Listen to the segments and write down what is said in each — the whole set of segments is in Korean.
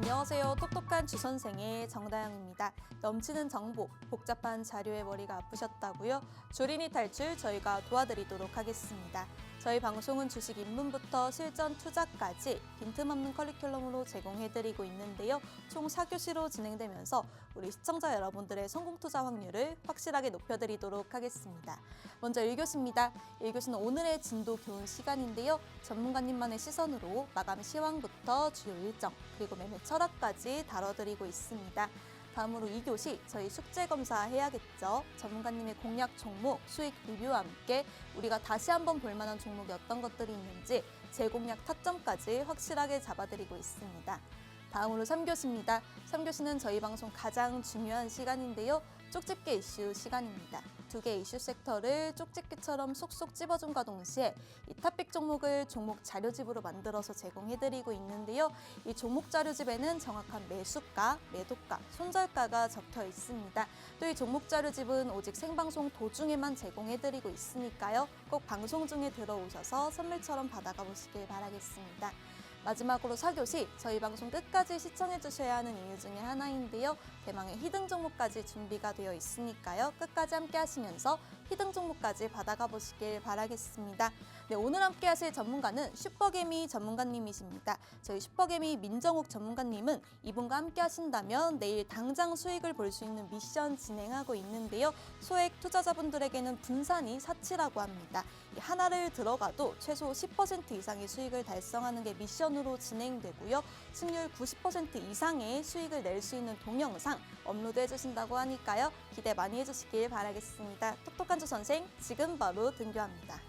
안녕하세요. 똑똑한 주선생의 정다영입니다. 넘치는 정보, 복잡한 자료에 머리가 아프셨다고요? 줄이니 탈출 저희가 도와드리도록 하겠습니다. 저희 방송은 주식 입문부터 실전 투자까지 빈틈없는 커리큘럼으로 제공해드리고 있는데요. 총 4교시로 진행되면서 우리 시청자 여러분들의 성공 투자 확률을 확실하게 높여드리도록 하겠습니다. 먼저 1교시입니다. 1교시는 오늘의 진도 교훈 시간인데요. 전문가님만의 시선으로 마감 시황부터 주요 일정, 그리고 매매 철학까지 다뤄드리고 있습니다. 다음으로 2교시 저희 숙제 검사 해야겠죠. 전문가님의 공략 종목, 수익 리뷰와 함께 우리가 다시 한번 볼만한 종목이 어떤 것들이 있는지 재공략 타점까지 확실하게 잡아드리고 있습니다. 다음으로 3교시입니다. 3교시는 저희 방송 가장 중요한 시간인데요. 쪽집게 이슈 시간입니다. 두 개의 이슈 섹터를 쪽집게처럼 쏙쏙 찝어줌과 동시에 이 탑픽 종목을 종목 자료집으로 만들어서 제공해드리고 있는데요. 이 종목 자료집에는 정확한 매수가, 매도가, 손절가가 적혀 있습니다. 또 이 종목 자료집은 오직 생방송 도중에만 제공해드리고 있으니까요. 꼭 방송 중에 들어오셔서 선물처럼 받아가 보시길 바라겠습니다. 마지막으로 4교시 저희 방송 끝까지 시청해 주셔야 하는 이유 중에 하나인데요. 대망의 히든 종목까지 준비가 되어 있으니까요. 끝까지 함께 하시면서 히든 종목까지 받아가 보시길 바라겠습니다. 네, 오늘 함께 하실 전문가는 슈퍼개미 전문가님이십니다. 저희 슈퍼개미 민정욱 전문가님은 이분과 함께 하신다면 내일 당장 수익을 볼 수 있는 미션 진행하고 있는데요. 소액 투자자분들에게는 분산이 사치라고 합니다. 하나를 들어가도 최소 10% 이상의 수익을 달성하는 게 미션으로 진행되고요. 승률 90% 이상의 수익을 낼 수 있는 동영상 업로드해 주신다고 하니까요. 기대 많이 해주시길 바라겠습니다. 똑똑한 주선생 지금 바로 등교합니다.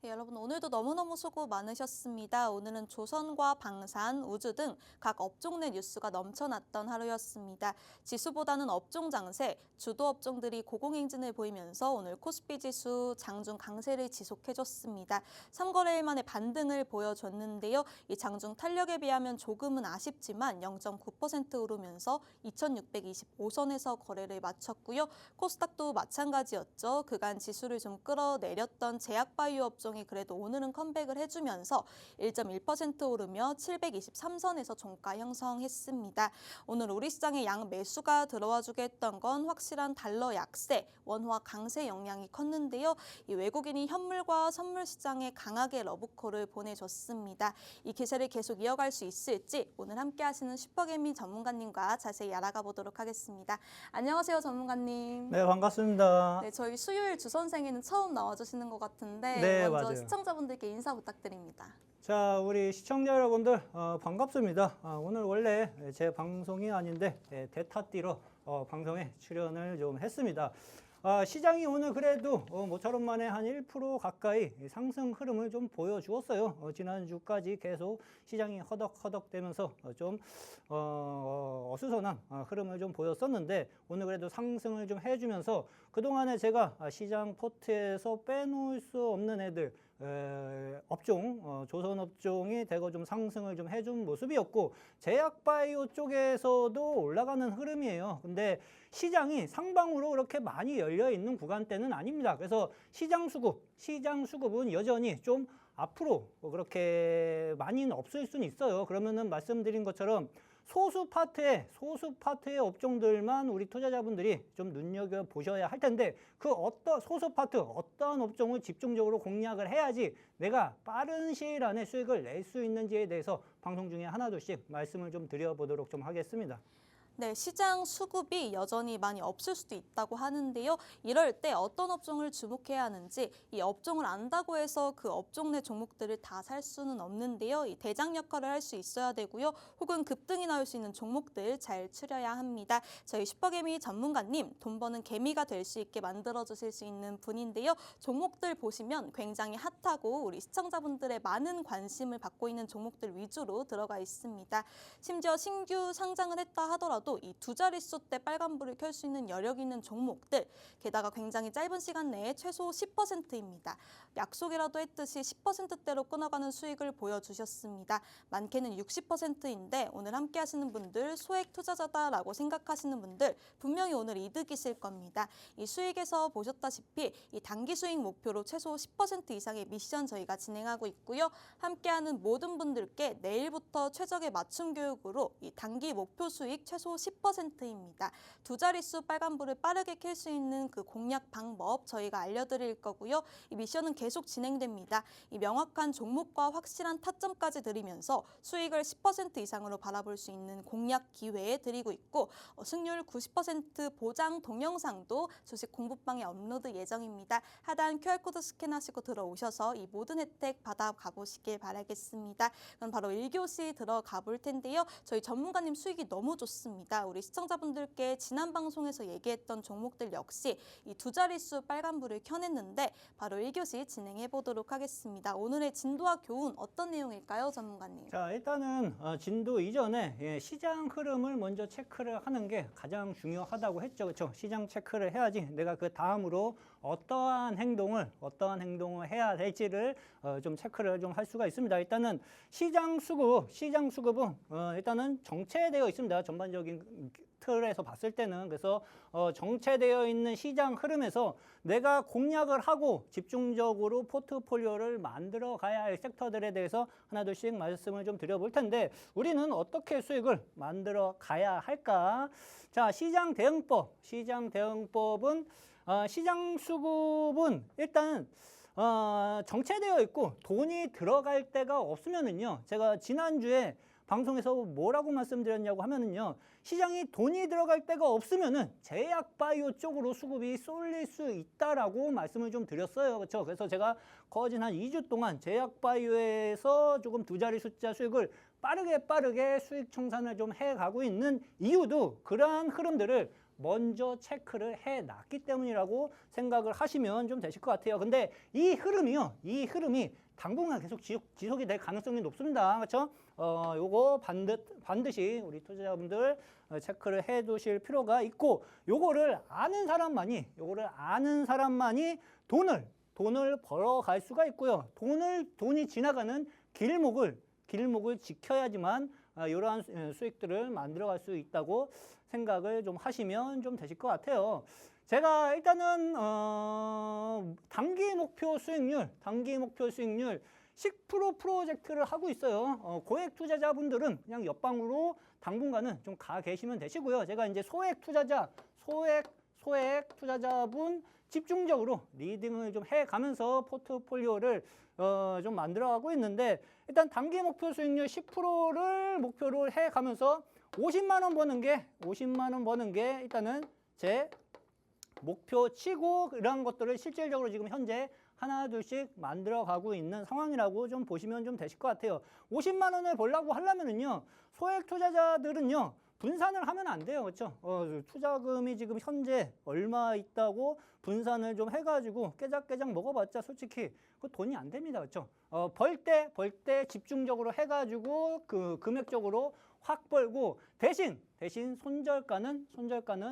네, 여러분 오늘도 너무너무 수고 많으셨습니다. 오늘은 조선과 방산, 우주 등 각 업종 내 뉴스가 넘쳐났던 하루였습니다. 지수보다는 업종 장세, 주도 업종들이 고공행진을 보이면서 오늘 코스피 지수 장중 강세를 지속해줬습니다. 3거래일 만에 반등을 보여줬는데요. 이 장중 탄력에 비하면 조금은 아쉽지만 0.9% 오르면서 2625선에서 거래를 마쳤고요. 코스닥도 마찬가지였죠. 그간 지수를 좀 끌어내렸던 제약바이오 업종이 그래도 오늘은 컴백을 해주면서 1.1% 오르며 723선에서 종가 형성했습니다. 오늘 우리 시장에 양 매수가 들어와주게 했던 건 확실한 달러 약세, 원화 강세 영향이 컸는데요. 이 외국인이 현물과 선물 시장에 강하게 러브콜을 보내줬습니다. 이 기세를 계속 이어갈 수 있을지 오늘 함께 하시는 슈퍼개미 전문가님과 자세히 알아가 보도록 하겠습니다. 안녕하세요, 전문가님. 네, 반갑습니다. 네, 저희 수요일 주선생에는 처음 나와주시는 것 같은데 네, 먼저 맞아요. 시청자분들께 인사 부탁드립니다. 자, 우리 시청자 여러분들 반갑습니다. 오늘 원래 제 방송이 아닌데 대타 띠로 방송에 출연을 좀 했습니다. 시장이 오늘 그래도 모처럼 만에 한 1% 가까이 상승 흐름을 좀 보여주었어요. 지난주까지 계속 시장이 허덕허덕대면서 좀 어수선한 흐름을 좀 보였었는데 오늘 그래도 상승을 좀 해주면서 그동안에 제가 시장 포트에서 빼놓을 수 없는 애들 업종, 조선업종이 대거 좀 상승을 좀 해준 모습이었고 제약바이오 쪽에서도 올라가는 흐름이에요. 근데 시장이 상방으로 그렇게 많이 열려 있는 구간대는 아닙니다. 그래서 시장 수급은 여전히 좀 앞으로 그렇게 많이는 없을 수는 있어요. 그러면은 말씀드린 것처럼 소수 파트의 업종들만 우리 투자자분들이 좀 눈여겨 보셔야 할 텐데 그 소수 파트 어떠한 업종을 집중적으로 공략을 해야지 내가 빠른 시일 안에 수익을 낼 수 있는지에 대해서 방송 중에 하나둘씩 말씀을 좀 드려보도록 좀 하겠습니다. 네, 시장 수급이 여전히 많이 없을 수도 있다고 하는데요. 이럴 때 어떤 업종을 주목해야 하는지 이 업종을 안다고 해서 그 업종 내 종목들을 다 살 수는 없는데요. 이 대장 역할을 할 수 있어야 되고요. 혹은 급등이 나올 수 있는 종목들 잘 추려야 합니다. 저희 슈퍼개미 전문가님 돈 버는 개미가 될 수 있게 만들어주실 수 있는 분인데요. 종목들 보시면 굉장히 핫하고 우리 시청자분들의 많은 관심을 받고 있는 종목들 위주로 들어가 있습니다. 심지어 신규 상장을 했다 하더라도 이 두 자릿수 대 빨간불을 켤 수 있는 여력 있는 종목들 게다가 굉장히 짧은 시간 내에 최소 10%입니다. 약속이라도 했듯이 10%대로 끊어가는 수익을 보여주셨습니다. 많게는 60%인데 오늘 함께 하시는 분들 소액 투자자다라고 생각하시는 분들 분명히 오늘 이득이실 겁니다. 이 수익에서 보셨다시피 이 단기 수익 목표로 최소 10% 이상의 미션 저희가 진행하고 있고요. 함께하는 모든 분들께 내일부터 최적의 맞춤 교육으로 이 단기 목표 수익 최소 10%입니다. 두 자릿수 빨간불을 빠르게 켤 수 있는 그 공략 방법 저희가 알려드릴 거고요. 이 미션은 계속 진행됩니다. 이 명확한 종목과 확실한 타점까지 드리면서 수익을 10% 이상으로 바라볼 수 있는 공략 기회 드리고 있고 승률 90% 보장 동영상도 주식 공부방에 업로드 예정입니다. 하단 QR코드 스캔하시고 들어오셔서 이 모든 혜택 받아가 보시길 바라겠습니다. 그럼 바로 1교시 들어가 볼 텐데요. 저희 전문가님 수익이 너무 좋습니다. 우리 시청자분들께 지난 방송에서 얘기했던 종목들 역시 이 두 자릿수 빨간불을 켜냈는데 바로 1교시 진행해 보도록 하겠습니다. 오늘의 진도와 교훈 어떤 내용일까요, 전문가님? 자, 일단은 진도 이전에 시장 흐름을 먼저 체크를 하는 게 가장 중요하다고 했죠. 그렇죠? 시장 체크를 해야지 내가 그 다음으로 어떠한 행동을 해야 될지를 좀 체크를 좀 할 수가 있습니다. 일단은 시장 수급은 일단은 정체되어 있습니다. 전반적인 틀에서 봤을 때는. 그래서 정체되어 있는 시장 흐름에서 내가 공략을 하고 집중적으로 포트폴리오를 만들어 가야 할 섹터들에 대해서 하나둘씩 말씀을 좀 드려볼 텐데 우리는 어떻게 수익을 만들어 가야 할까? 자, 시장 대응법은 시장 수급은 일단 정체되어 있고 돈이 들어갈 데가 없으면은요. 제가 지난주에 방송에서 뭐라고 말씀드렸냐고 하면은요. 시장이 돈이 들어갈 데가 없으면은 제약바이오 쪽으로 수급이 쏠릴 수 있다라고 말씀을 좀 드렸어요. 그렇죠? 그래서 제가 거진 한 2주 동안 제약바이오에서 조금 두 자리 숫자 수익을 빠르게 수익 청산을 좀 해가고 있는 이유도 그러한 흐름들을 먼저 체크를 해놨기 때문이라고 생각을 하시면 좀 되실 것 같아요. 근데 이 흐름이 당분간 계속 지속이 될 가능성이 높습니다. 그렇죠? 요거 반드시 우리 투자자분들 체크를 해 두실 필요가 있고 요거를 아는 사람만이 돈을 벌어갈 수가 있고요. 돈이 지나가는 길목을 지켜야지만 이러한 수익들을 만들어갈 수 있다고 생각을 좀 하시면 좀 되실 것 같아요. 제가 일단은 단기 목표 수익률 10% 프로젝트를 하고 있어요. 고액 투자자분들은 그냥 옆방으로 당분간은 좀 가 계시면 되시고요. 제가 이제 소액 투자자분 집중적으로 리딩을 좀 해가면서 포트폴리오를 좀 만들어가고 있는데 일단 단기 목표 수익률 10%를 목표로 해가면서 50만 원 버는 게 일단은 제 목표치고 이런 것들을 실질적으로 지금 현재 하나 둘씩 만들어가고 있는 상황이라고 좀 보시면 좀 되실 것 같아요. 50만 원을 벌려고 하려면은요. 소액 투자자들은요. 분산을 하면 안 돼요. 그렇죠? 투자금이 지금 현재 얼마 있다고 분산을 좀 해가지고 깨작깨작 먹어봤자 솔직히 그 돈이 안 됩니다. 그렇죠? 벌 때 집중적으로 해가지고 그 금액적으로 확 벌고 대신 손절가는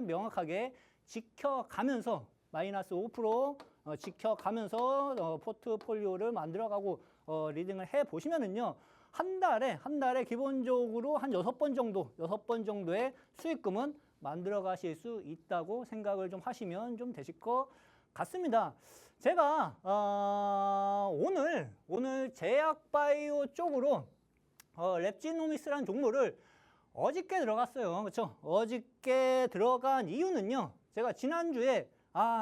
명확하게 지켜가면서 마이너스 5% 지켜가면서 포트폴리오를 만들어가고 리딩을 해 보시면은요. 한 달에 기본적으로 한 6번 정도의 수익금은 만들어 가실 수 있다고 생각을 좀 하시면 좀 되실 것 같습니다. 제가 오늘 제약바이오 쪽으로 랩지노믹스라는 종목을 어저께 들어갔어요. 그렇죠? 어저께 들어간 이유는요. 제가 지난주에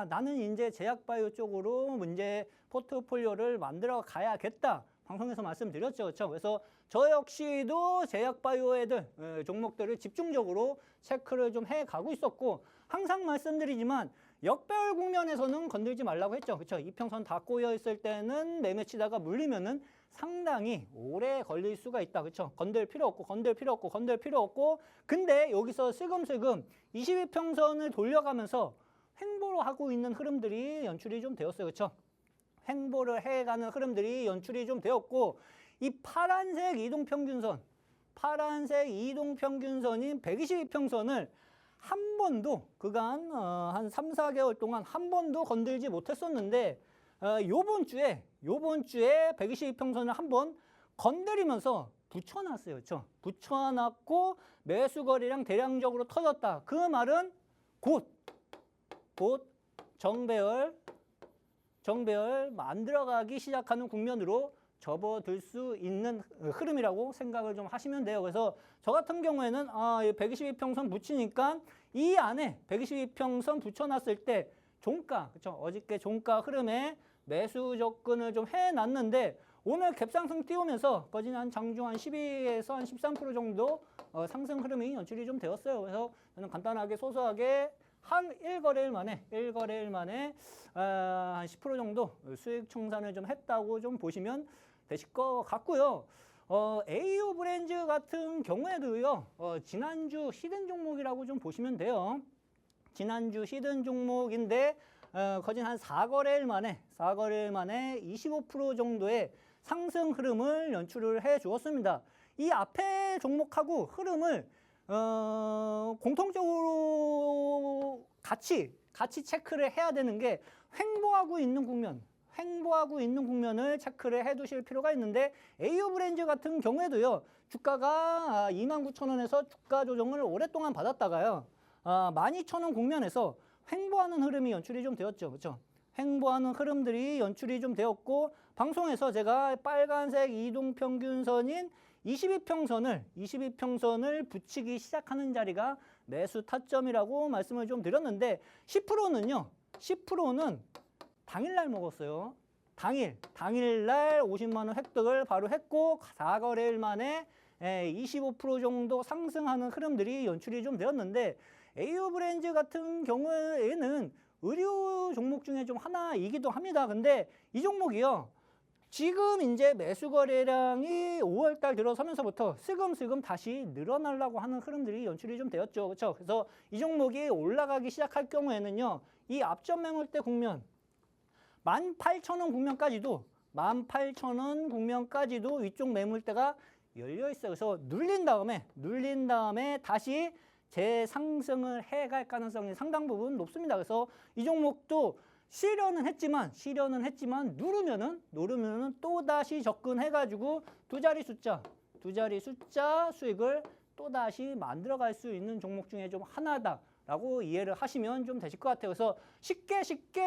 나는 이제 제약바이오 쪽으로 이제 포트폴리오를 만들어 가야겠다. 방송에서 말씀드렸죠. 그렇죠? 그래서 저 역시도 제약바이오 애들 종목들을 집중적으로 체크를 좀 해가고 있었고 항상 말씀드리지만 역배열 국면에서는 건들지 말라고 했죠. 그렇죠? 이평선 다 꼬여 있을 때는 매매치다가 물리면은 상당히 오래 걸릴 수가 있다. 그렇죠? 건들 필요 없고 근데 여기서 슬금슬금 22평선을 돌려가면서 횡보로 하고 있는 흐름들이 연출이 좀 되었어요. 그렇죠? 횡보를 해가는 흐름들이 연출이 좀 되었고 이 파란색 이동평균선인 122평선을 한 번도 그간 한 3, 4개월 동안 한 번도 건들지 못했었는데 요번 주에 122평선을 한번 건드리면서 붙여놨어요. 그렇죠? 붙여놨고 매수 거래량 대량적으로 터졌다. 그 말은 곧 정배열 만들어가기 시작하는 국면으로 접어들 수 있는 흐름이라고 생각을 좀 하시면 돼요. 그래서 저 같은 경우에는 122평선 붙이니까 이 안에 122평선 붙여놨을 때 종가, 그렇죠? 어저께 종가 흐름에 매수 접근을 좀 해놨는데 오늘 갭상승 띄우면서 거진 한 장중 한 12에서 한 13% 정도 상승 흐름이 연출이 좀 되었어요. 그래서 저는 간단하게 소소하게 한 1거래일 만에 한 10% 정도 수익 청산을 좀 했다고 좀 보시면 되실 것 같고요. AU 브랜드 같은 경우에도요. 지난주 히든 종목이라고 좀 보시면 돼요. 지난주 히든 종목인데 거진 한 4거래일 만에 25% 정도의 상승 흐름을 연출을 해 주었습니다. 이 앞에 종목하고 흐름을 공통적으로 같이 체크를 해야 되는 게 횡보하고 있는 국면을 체크를 해 두실 필요가 있는데 AU 브랜드 같은 경우에도요. 주가가 29,000원에서 주가 조정을 오랫동안 받았다가요. 12,000원 국면에서 횡보하는 흐름이 연출이 좀 되었죠. 그렇죠? 횡보하는 흐름들이 연출이 좀 되었고 방송에서 제가 빨간색 이동평균선인 22평선을 붙이기 시작하는 자리가 매수 타점이라고 말씀을 좀 드렸는데 10%는 당일날 먹었어요. 당일날 50만 원 획득을 바로 했고 4거래일 만에 25% 정도 상승하는 흐름들이 연출이 좀 되었는데 AU 브랜드 같은 경우에는 의류 종목 중에 좀 하나이기도 합니다. 근데 이 종목이요. 지금 이제 매수 거래량이 5월달 들어서면서부터 슬금슬금 다시 늘어나려고 하는 흐름들이 연출이 좀 되었죠. 그렇죠? 그래서 이 종목이 올라가기 시작할 경우에는요. 이 앞전 매물대 국면 18,000원 국면까지도 위쪽 매물대가 열려 있어요. 그래서 눌린 다음에 다시 재상승을 해갈 가능성이 상당 부분 높습니다. 그래서 이 종목도 실현은 했지만 누르면은 또 다시 접근해가지고 두 자리 숫자 수익을 또 다시 만들어갈 수 있는 종목 중에 좀 하나다라고 이해를 하시면 좀 되실 것 같아요. 그래서 쉽게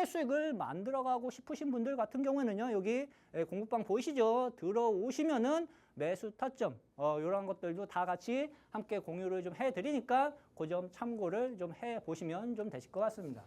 수익을 만들어가고 싶으신 분들 같은 경우에는요, 여기 공부방 보이시죠? 들어오시면은 매수 타점 이런 것들도 다 같이 함께 공유를 좀 해드리니까 그 점 참고를 좀 해보시면 좀 되실 것 같습니다.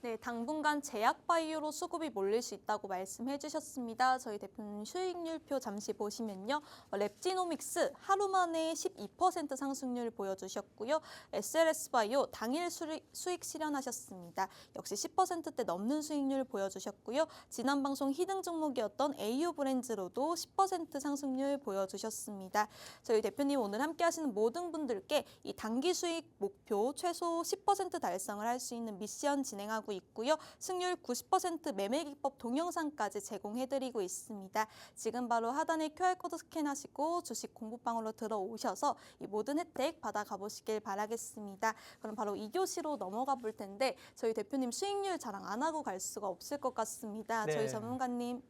네, 당분간 제약 바이오로 수급이 몰릴 수 있다고 말씀해 주셨습니다. 저희 대표님 수익률표 잠시 보시면요. 랩지노믹스 하루 만에 12% 상승률 보여주셨고요. SLS 바이오 당일 수익 실현하셨습니다. 역시 10%대 넘는 수익률 보여주셨고요. 지난 방송 희등 종목이었던 AU 브랜즈로도 10% 상승률 보여주셨습니다. 저희 대표님 오늘 함께 하시는 모든 분들께 이 단기 수익 목표 최소 10% 달성을 할 수 있는 미션 진행하고 있고요. 승률 90% 매매 기법 동영상까지 제공해드리고 있습니다. 지금 바로 하단에 QR코드 스캔하시고 주식 공부방으로 들어오셔서 이 모든 혜택 받아가 보시길 바라겠습니다. 그럼 바로 2교시로 넘어가 볼 텐데 저희 대표님 수익률 자랑 안 하고 갈 수가 없을 것 같습니다. 네. 저희 전문가님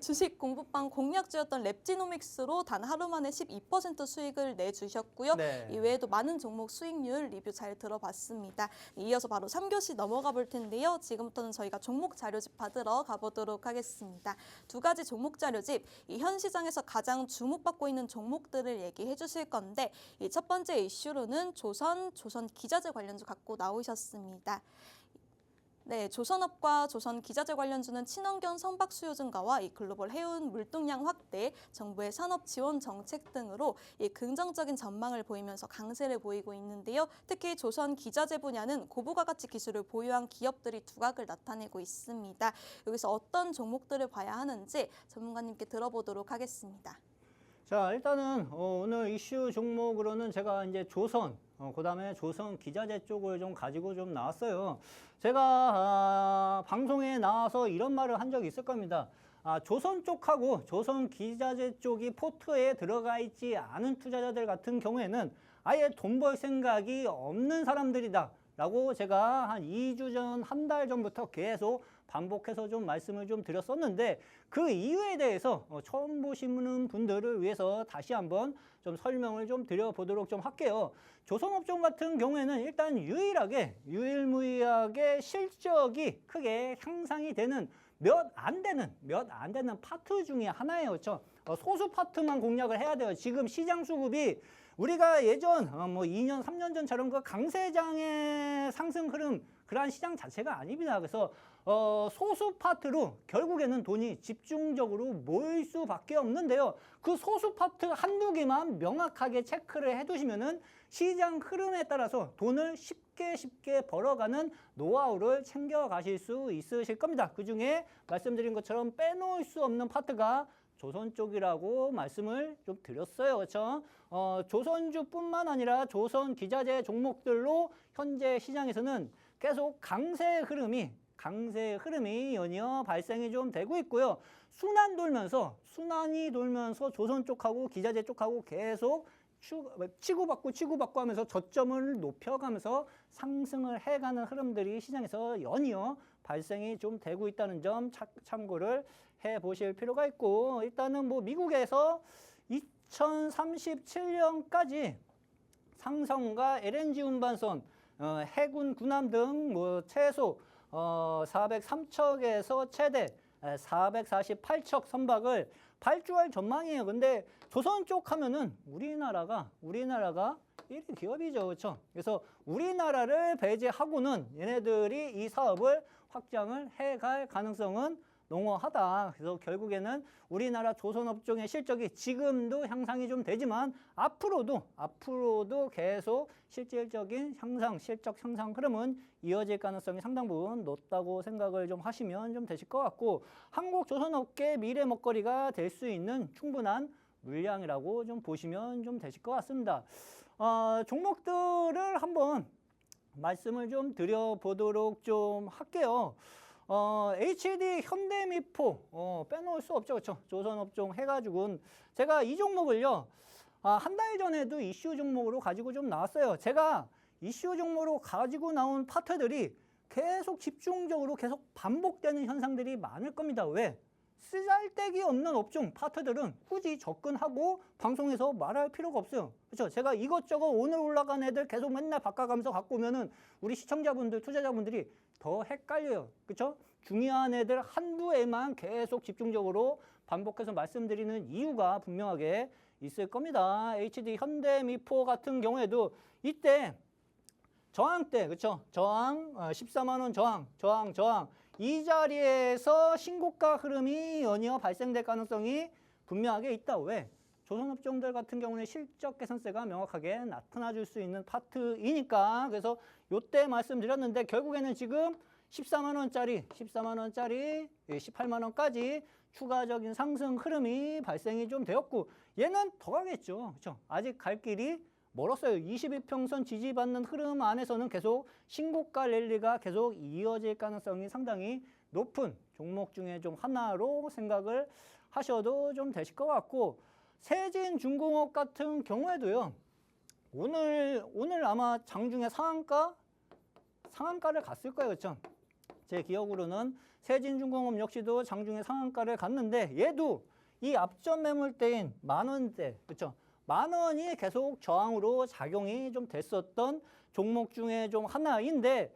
주식 공부방 공략주였던 랩지노믹스로 단 하루 만에 12% 수익을 내주셨고요. 네. 이외에도 많은 종목 수익률 리뷰 잘 들어봤습니다. 이어서 바로 3교시 넘어가 볼 텐데요. 지금부터는 저희가 종목 자료집 받으러 가보도록 하겠습니다. 두 가지 종목 자료집, 이 현 시장에서 가장 주목받고 있는 종목들을 얘기해 주실 건데 이 첫 번째 이슈로는 조선 기자재 관련주 갖고 나오셨습니다. 네, 조선업과 조선 기자재 관련주는 친환경 선박 수요 증가와 이 글로벌 해운 물동량 확대, 정부의 산업 지원 정책 등으로 이 긍정적인 전망을 보이면서 강세를 보이고 있는데요. 특히 조선 기자재 분야는 고부가 가치 기술을 보유한 기업들이 두각을 나타내고 있습니다. 여기서 어떤 종목들을 봐야 하는지 전문가님께 들어보도록 하겠습니다. 자, 일단은 오늘 이슈 종목으로는 제가 이제 조선, 그다음에 조선 기자재 쪽을 좀 가지고 좀 나왔어요. 제가 방송에 나와서 이런 말을 한 적이 있을 겁니다. 조선 쪽하고 조선 기자재 쪽이 포트에 들어가 있지 않은 투자자들 같은 경우에는 아예 돈 벌 생각이 없는 사람들이다 라고 제가 한 2주 전, 한 달 전부터 계속 반복해서 좀 말씀을 좀 드렸었는데 그 이유에 대해서 처음 보시는 분들을 위해서 다시 한번 좀 설명을 좀 드려보도록 좀 할게요. 조선업종 같은 경우에는 일단 유일무이하게 실적이 크게 향상이 되는 몇 안 되는 파트 중에 하나예요. 그렇죠? 소수 파트만 공략을 해야 돼요. 지금 시장 수급이 우리가 예전 2년, 3년 전처럼 그 강세장의 상승 흐름 그러한 시장 자체가 아닙니다. 그래서 소수 파트로 결국에는 돈이 집중적으로 모일 수밖에 없는데요. 그 소수 파트 한두 개만 명확하게 체크를 해두시면은 시장 흐름에 따라서 돈을 쉽게 벌어가는 노하우를 챙겨가실 수 있으실 겁니다. 그중에 말씀드린 것처럼 빼놓을 수 없는 파트가 조선 쪽이라고 말씀을 좀 드렸어요. 그렇죠? 조선주뿐만 아니라 조선 기자재 종목들로 현재 시장에서는 계속 강세 흐름이 연이어 발생이 좀 되고 있고요. 순환이 돌면서 조선 쪽하고 기자재 쪽하고 계속 치고받고 하면서 저점을 높여가면서 상승을 해가는 흐름들이 시장에서 연이어 발생이 좀 되고 있다는 점 참고를 해 보실 필요가 있고, 일단은 미국에서 2037년까지 상선과 LNG 운반선, 해군 군함 등 최소 403척에서 최대 448척 선박을 발주할 전망이에요. 근데 조선 쪽 하면은 우리나라가 1위 기업이죠. 그렇죠? 그래서 우리나라를 배제하고는 얘네들이 이 사업을 확장을 해갈 가능성은 농후하다. 그래서 결국에는 우리나라 조선업종의 실적이 지금도 향상이 좀 되지만 앞으로도 계속 실질적인 실적 향상 흐름은 이어질 가능성이 상당 부분 높다고 생각을 좀 하시면 좀 되실 것 같고, 한국 조선업계 미래 먹거리가 될 수 있는 충분한 물량이라고 좀 보시면 좀 되실 것 같습니다. 종목들을 한번 말씀을 좀 드려보도록 좀 할게요. HD 현대미포 빼놓을 수 없죠. 그렇죠? 조선업종 해가지고는 제가 이 종목을요 한 달 전에도 이슈 종목으로 가지고 좀 나왔어요. 제가 이슈 종목으로 가지고 나온 파트들이 계속 집중적으로 계속 반복되는 현상들이 많을 겁니다. 왜? 쓰잘데기 없는 업종 파트들은 굳이 접근하고 방송에서 말할 필요가 없어요. 그렇죠? 제가 이것저것 오늘 올라간 애들 계속 맨날 바꿔가면서 갖고 오면은 우리 시청자분들, 투자자분들이 더 헷갈려요. 그렇죠? 중요한 애들 한두 애만 계속 집중적으로 반복해서 말씀드리는 이유가 분명하게 있을 겁니다. HD 현대미포 같은 경우에도 이때 저항대, 그렇죠? 저항, 14만 원 저항. 이 자리에서 신고가 흐름이 연이어 발생될 가능성이 분명하게 있다. 왜? 조선업종들 같은 경우는 실적 개선세가 명확하게 나타나 줄 수 있는 파트이니까. 그래서 요때 말씀드렸는데 결국에는 지금 14만 원짜리, 18만 원까지 추가적인 상승 흐름이 발생이 좀 되었고 얘는 더 가겠죠. 그렇죠? 아직 갈 길이 멀었어요. 22평선 지지받는 흐름 안에서는 계속 신고가 랠리가 계속 이어질 가능성이 상당히 높은 종목 중에 좀 하나로 생각을 하셔도 좀 되실 것 같고 세진중공업 같은 경우에도요. 오늘 아마 장중에 상한가를 갔을 거예요. 그렇죠? 제 기억으로는 세진중공업 역시도 장중에 상한가를 갔는데 얘도 이 앞전 매물대인 만원대, 그렇죠? 만원이 계속 저항으로 작용이 좀 됐었던 종목 중에 좀 하나인데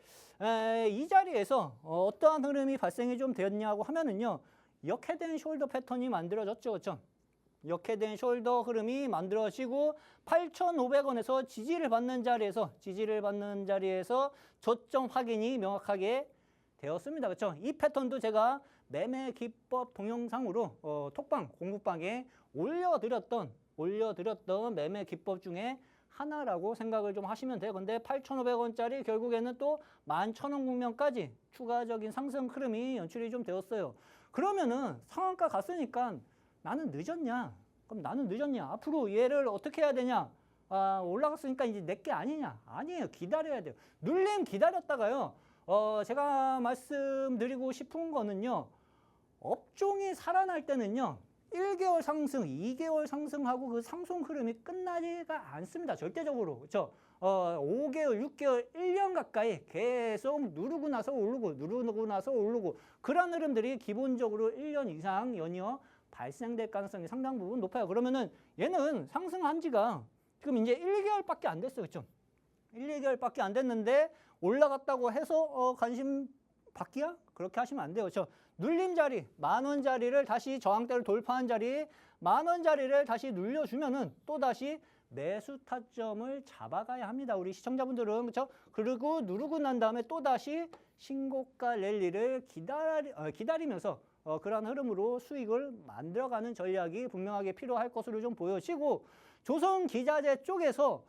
이 자리에서 어떠한 흐름이 발생이 좀 되었냐고 하면은요. 역헤드앤 숄더 패턴이 만들어졌죠. 그렇죠? 역헤드앤 숄더 흐름이 만들어지고 8,500원에서 지지를 받는 자리에서 저점 확인이 명확하게 되었습니다. 그렇죠? 이 패턴도 제가 매매 기법 동영상으로 톡방 공부방에 올려드렸던 매매 기법 중에 하나라고 생각을 좀 하시면 돼요. 근데 8,500원짜리 결국에는 또 11,000원 국면까지 추가적인 상승 흐름이 연출이 좀 되었어요. 그러면은 상한가 갔으니까 나는 늦었냐? 그럼 나는 늦었냐? 앞으로 얘를 어떻게 해야 되냐? 올라갔으니까 이제 내게 아니냐? 아니에요. 기다려야 돼요. 눌림 기다렸다가요. 제가 말씀드리고 싶은 거는요. 업종이 살아날 때는요. 1개월 상승, 2개월 상승하고 그 상승 흐름이 끝나지가 않습니다. 절대적으로. 그렇죠? 5개월, 6개월, 1년 가까이 계속 누르고 나서 오르고 그런 흐름들이 기본적으로 1년 이상 연이어 발생될 가능성이 상당 부분 높아요. 그러면은 얘는 상승한 지가 지금 이제 1개월밖에 안 됐어요. 그렇죠? 1, 2개월밖에 안 됐는데 올라갔다고 해서 관심 받기야? 그렇게 하시면 안 돼요. 그렇죠? 눌림 자리, 만원 자리를 다시 저항대를 돌파한 자리, 만원 자리를 다시 눌려주면은 또다시 매수 타점을 잡아가야 합니다. 우리 시청자분들은. 그렇죠? 그리고 누르고 난 다음에 또다시 신고가 랠리를 기다리면서 그러한 흐름으로 수익을 만들어가는 전략이 분명하게 필요할 것으로 좀 보여지고 조선기자재 쪽에서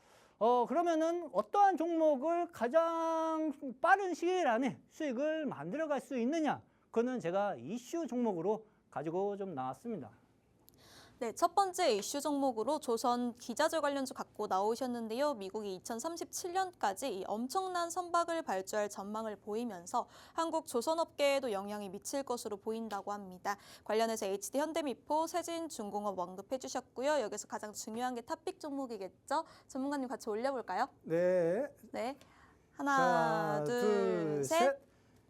그러면은 어떠한 종목을 가장 빠른 시일 안에 수익을 만들어갈 수 있느냐? 그거는 제가 이슈 종목으로 가지고 좀 나왔습니다. 네, 첫 번째 이슈 종목으로 조선 기자재 관련주 갖고 나오셨는데요. 미국이 2037년까지 이 엄청난 선박을 발주할 전망을 보이면서 한국 조선업계에도 영향이 미칠 것으로 보인다고 합니다. 관련해서 HD 현대미포, 세진중공업 언급해 주셨고요. 여기서 가장 중요한 게 탑픽 종목이겠죠? 전문가님 같이 올려볼까요? 네. 네, 하나, 둘, 셋.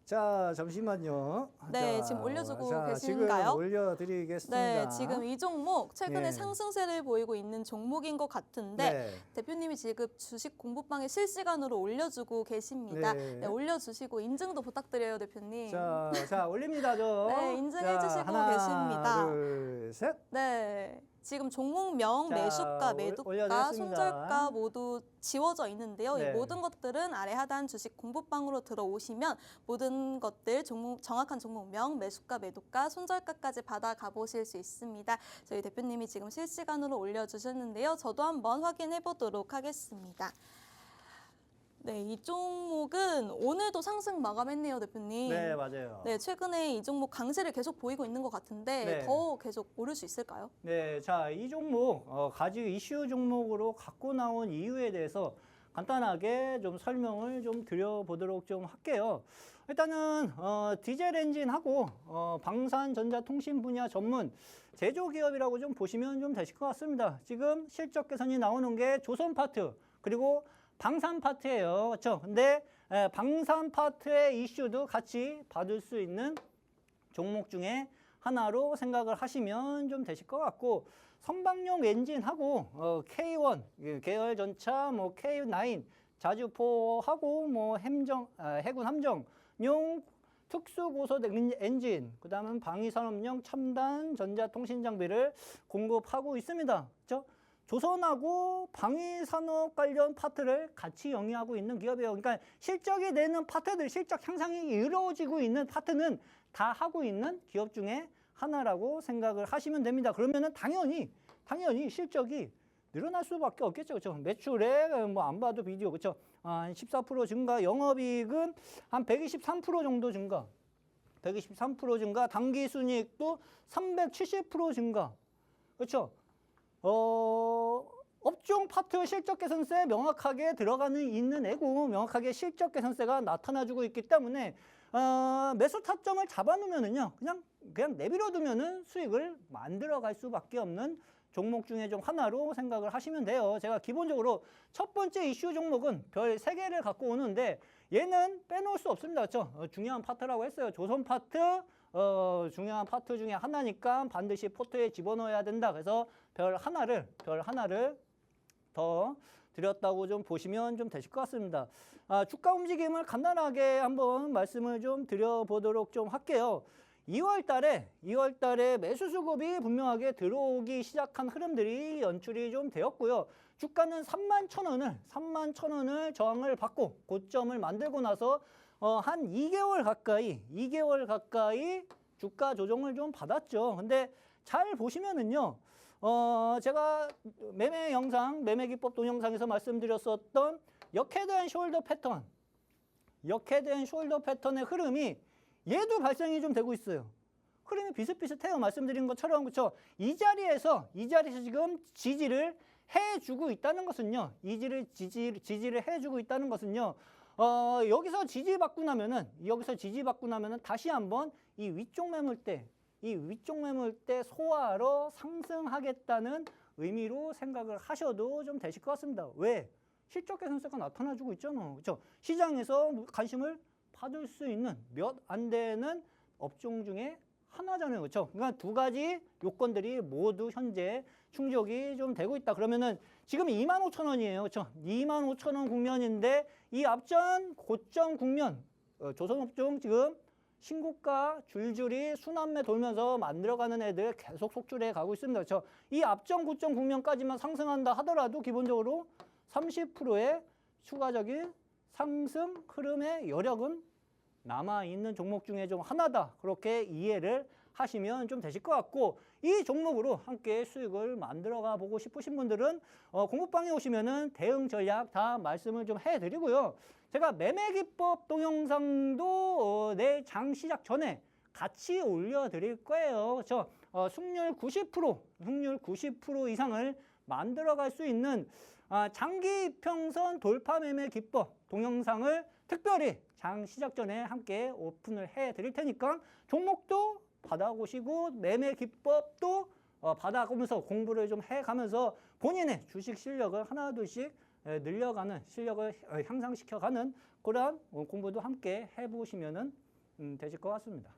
자, 잠시만요. 네, 자, 지금 올려주고 자, 계신가요? 지금 올려드리겠습니다. 네, 지금 이 종목 최근에 네. 상승세를 보이고 있는 종목인 것 같은데 네. 대표님이 지금 주식 공부방에 실시간으로 올려주고 계십니다. 네. 네, 올려주시고 인증도 부탁드려요, 대표님. 자, 올립니다, 저. 네, 인증해 주시고 하나, 계십니다. 둘, 셋. 네, 지금 종목명, 자, 매수가, 매도가, 올려드렸습니다. 손절가 모두 지워져 있는데요. 네. 이 모든 것들은 아래 하단 주식 공부방으로 들어오시면 모든 것들 정확한 종목명, 매수가, 매도가, 손절가까지 받아가 보실 수 있습니다. 저희 대표님이 지금 실시간으로 올려주셨는데요. 저도 한번 확인해 보도록 하겠습니다. 네, 이 종목은 오늘도 상승 마감했네요, 대표님. 네, 맞아요. 네, 최근에 이 종목 강세를 계속 보이고 있는 것 같은데 네. 더 계속 오를 수 있을까요? 네, 자, 이 종목 가지고 이슈 종목으로 갖고 나온 이유에 대해서 간단하게 좀 설명을 좀 드려보도록 좀 할게요. 일단은 디젤 엔진하고 방산전자통신 분야 전문 제조기업이라고 좀 보시면 좀 되실 것 같습니다. 지금 실적 개선이 나오는 게 조선 파트 그리고 방산 파트예요. 그렇죠? 근데 방산 파트의 이슈도 같이 받을 수 있는 종목 중에 하나로 생각을 하시면 좀 되실 것 같고 선박용 엔진하고 K1 계열 전차 뭐 K9 자주포하고 뭐 해군 함정용 특수고속 엔진 그다음은 방위산업용 첨단 전자통신 장비를 공급하고 있습니다. 그렇죠? 조선하고 방위산업 관련 파트를 같이 영위하고 있는 기업이에요. 그러니까 실적이 내는 파트들, 실적 향상이 이루어지고 있는 파트는 다 하고 있는 기업 중에 하나라고 생각을 하시면 됩니다. 그러면은 당연히 실적이 늘어날 수밖에 없겠죠. 그렇죠? 매출에 뭐 안 봐도 비디오 그렇죠? 14% 증가, 영업이익은 한 123% 정도 증가. 123% 증가, 당기순이익도 370% 증가. 그렇죠? 업종 파트 실적 개선세 명확하게 있는 애고 명확하게 실적 개선세가 나타나주고 있기 때문에 매수 타점을 잡아놓으면은요 그냥 내버려 두면은 수익을 만들어갈 수밖에 없는 종목 중에 좀 하나로 생각을 하시면 돼요. 제가 기본적으로 첫 번째 이슈 종목은 별 3개를 갖고 오는데 얘는 빼놓을 수 없습니다. 그렇죠? 중요한 파트라고 했어요. 조선 파트 중요한 파트 중에 하나니까 반드시 포트에 집어넣어야 된다. 그래서 별 하나를 더 드렸다고 좀 보시면 좀 되실 것 같습니다. 주가 움직임을 간단하게 한번 말씀을 좀 드려보도록 좀 할게요. 2월 달에 매수 수급이 분명하게 들어오기 시작한 흐름들이 연출이 좀 되었고요. 주가는 31,000원을 저항을 받고 고점을 만들고 나서 한 2개월 가까이 주가 조정을 좀 받았죠. 근데 잘 보시면은요. 제가 매매 기법 동영상에서 말씀드렸었던 역헤드앤 숄더 패턴의 흐름이 얘도 발생이 좀 되고 있어요. 흐름이 비슷비슷해요. 말씀드린 것처럼 그렇죠. 이 자리에서 지금 지지를 해주고 있다는 것은요. 지지를 해주고 있다는 것은요. 여기서 지지받고 나면은 다시 한번 이 위쪽 매물대 소화하러 상승하겠다는 의미로 생각을 하셔도 좀 되실 것 같습니다. 왜? 실적 개선세가 나타나주고 있잖아. 그렇죠? 시장에서 관심을 받을 수 있는 몇 안 되는 업종 중에 하나잖아요. 그렇죠? 그러니까 두 가지 요건들이 모두 현재 충족이 좀 되고 있다. 그러면은 지금 25,000원이에요. 그렇죠? 25,000원 국면인데 이 앞전 고점 국면 조선업종 지금 신고가 줄줄이 순환매 돌면서 만들어가는 애들 계속 속출해 가고 있습니다. 그렇죠? 이 앞전 고점 국면까지만 상승한다 하더라도 기본적으로 30%의 추가적인 상승 흐름의 여력은 남아있는 종목 중에 좀 하나다. 그렇게 이해를 하시면 좀 되실 것 같고 이 종목으로 함께 수익을 만들어가 보고 싶으신 분들은 공부방에 오시면은 대응 전략 다 말씀을 좀 해드리고요. 제가 매매기법 동영상도 내일 장 시작 전에 같이 올려드릴 거예요. 그렇죠? 승률 90% 이상을 만들어갈 수 있는 장기 이평선 돌파 매매 기법 동영상을 특별히 장 시작 전에 함께 오픈을 해드릴 테니까 종목도 받아보시고 매매 기법도 받아가면서 공부를 좀 해가면서 본인의 주식 실력을 하나둘씩 늘려가는 실력을 향상시켜가는 그런 공부도 함께 해보시면 되실 것 같습니다.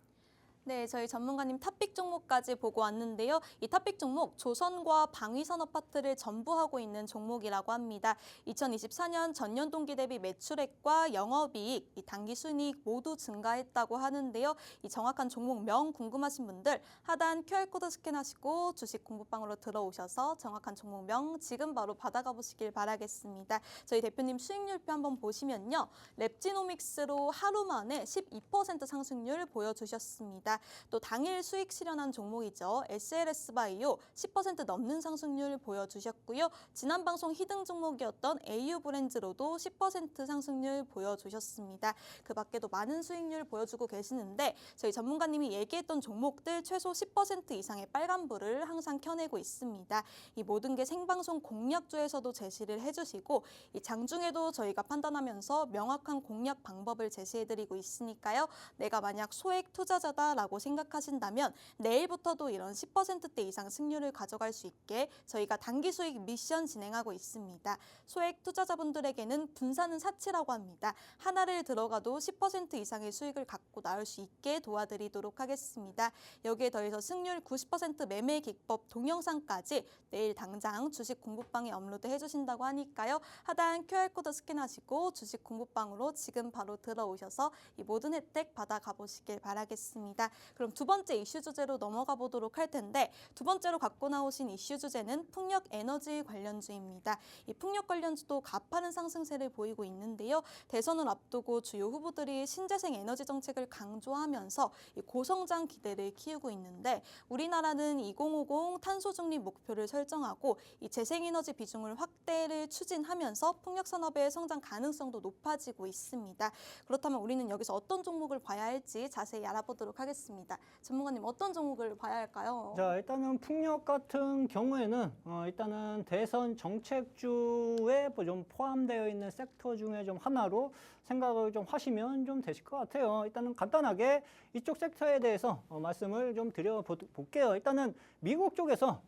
네, 저희 전문가님 탑픽 종목까지 보고 왔는데요. 이 탑픽 종목 조선과 방위산업 파트를 전부 하고 있는 종목이라고 합니다. 2024년 전년 동기 대비 매출액과 영업이익, 이 당기순이익 모두 증가했다고 하는데요. 이 정확한 종목명 궁금하신 분들 하단 QR코드 스캔하시고 주식 공부방으로 들어오셔서 정확한 종목명 지금 바로 받아가 보시길 바라겠습니다. 저희 대표님 수익률표 한번 보시면요. 랩지노믹스로 하루 만에 12% 상승률 보여주셨습니다. 또 당일 수익 실현한 종목이죠. SLS 바이오 10% 넘는 상승률 보여주셨고요. 지난 방송 히든 종목이었던 AU 브랜드로도 10% 상승률 보여주셨습니다. 그 밖에도 많은 수익률 보여주고 계시는데 저희 전문가님이 얘기했던 종목들 최소 10% 이상의 빨간불을 항상 켜내고 있습니다. 이 모든 게 생방송 공략주에서도 제시를 해주시고 이 장중에도 저희가 판단하면서 명확한 공략 방법을 제시해드리고 있으니까요. 내가 만약 소액 투자자다라고 생각하신다면 내일부터도 이런 10%대 이상 승률을 가져갈 수 있게 저희가 단기 수익 미션 진행하고 있습니다. 소액 투자자분들에게는 분산은 사치라고 합니다. 하나를 들어가도 10% 이상의 수익을 갖고 나올 수 있게 도와드리도록 하겠습니다. 여기에 더해서 승률 90% 매매 기법 동영상까지 내일 당장 주식 공부방에 업로드 해주신다고 하니까요. 하단 QR코드 스캔하시고 주식 공부방으로 지금 바로 들어오셔서 이 모든 혜택 받아가 보시길 바라겠습니다. 그럼 두 번째 이슈 주제로 넘어가 보도록 할 텐데 두 번째로 갖고 나오신 이슈 주제는 풍력 에너지 관련주입니다. 이 풍력 관련주도 가파른 상승세를 보이고 있는데요. 대선을 앞두고 주요 후보들이 신재생 에너지 정책을 강조하면서 이 고성장 기대를 키우고 있는데 우리나라는 2050 탄소 중립 목표를 설정하고 이 재생에너지 비중을 확대를 추진하면서 풍력 산업의 성장 가능성도 높아지고 있습니다. 그렇다면 우리는 여기서 어떤 종목을 봐야 할지 자세히 알아보도록 하겠습니다. 전문가님 어떤 종목을 봐야 할까요? 자, 일단은 풍력 같은 경우에는 일단은 대선 정책주에 좀 포함되어 있는 섹터 중에 좀 하나로 생각을 좀 하시면 좀 되실 것 같아요. 일단은 간단하게 이쪽 섹터에 대해서 말씀을 좀 드려볼게요. 일단은 미국 쪽에서